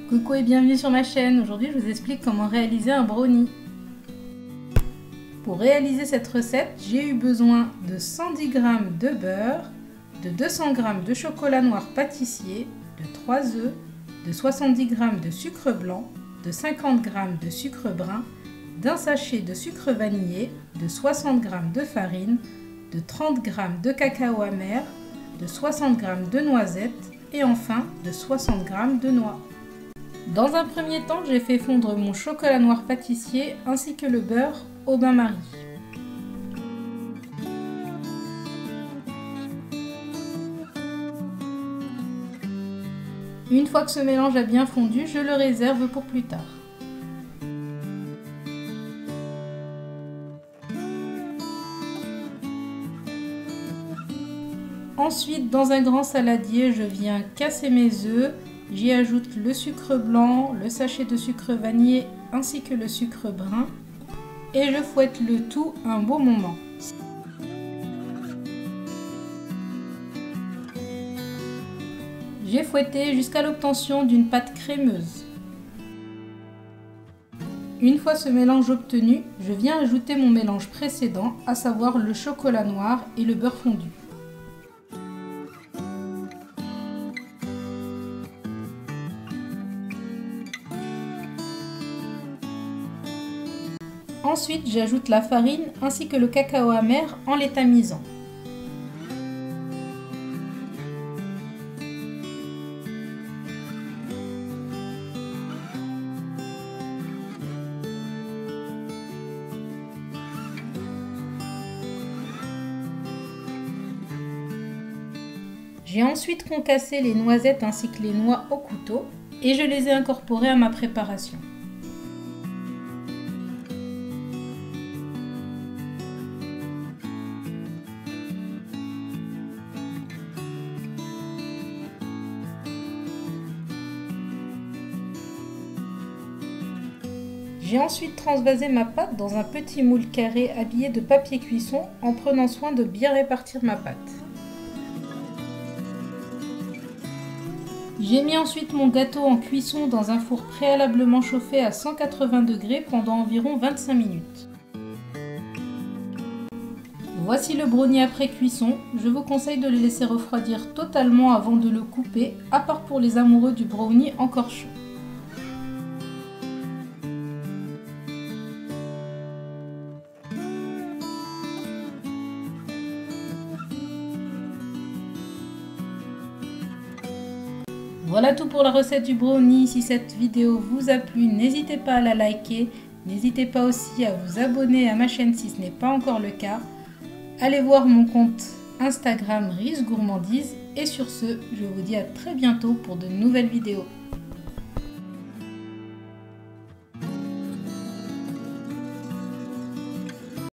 Coucou et bienvenue sur ma chaîne. Aujourd'hui je vous explique comment réaliser un brownie. Pour réaliser cette recette, j'ai eu besoin de 110 g de beurre, de 200 g de chocolat noir pâtissier, de 3 œufs, de 70 g de sucre blanc, de 50 g de sucre brun, d'un sachet de sucre vanillé, de 60 g de farine, de 30 g de cacao amer, de 60 g de noisettes et enfin de 60 g de noix. Dans un premier temps, j'ai fait fondre mon chocolat noir pâtissier ainsi que le beurre au bain-marie. Une fois que ce mélange a bien fondu, je le réserve pour plus tard. Ensuite, dans un grand saladier, je viens casser mes œufs. J'y ajoute le sucre blanc, le sachet de sucre vanillé ainsi que le sucre brun et je fouette le tout un bon moment. J'ai fouetté jusqu'à l'obtention d'une pâte crémeuse. Une fois ce mélange obtenu, je viens ajouter mon mélange précédent, à savoir le chocolat noir et le beurre fondu. Ensuite, j'ajoute la farine ainsi que le cacao amer en les tamisant. J'ai ensuite concassé les noisettes ainsi que les noix au couteau et je les ai incorporées à ma préparation. J'ai ensuite transvasé ma pâte dans un petit moule carré habillé de papier cuisson en prenant soin de bien répartir ma pâte. J'ai mis ensuite mon gâteau en cuisson dans un four préalablement chauffé à 180 degrés pendant environ 25 minutes. Voici le brownie après cuisson. Je vous conseille de le laisser refroidir totalement avant de le couper, à part pour les amoureux du brownie encore chaud. Voilà tout pour la recette du brownie. Si cette vidéo vous a plu, n'hésitez pas à la liker. N'hésitez pas aussi à vous abonner à ma chaîne si ce n'est pas encore le cas. Allez voir mon compte Instagram Riche Gourmandise. Et sur ce, je vous dis à très bientôt pour de nouvelles vidéos.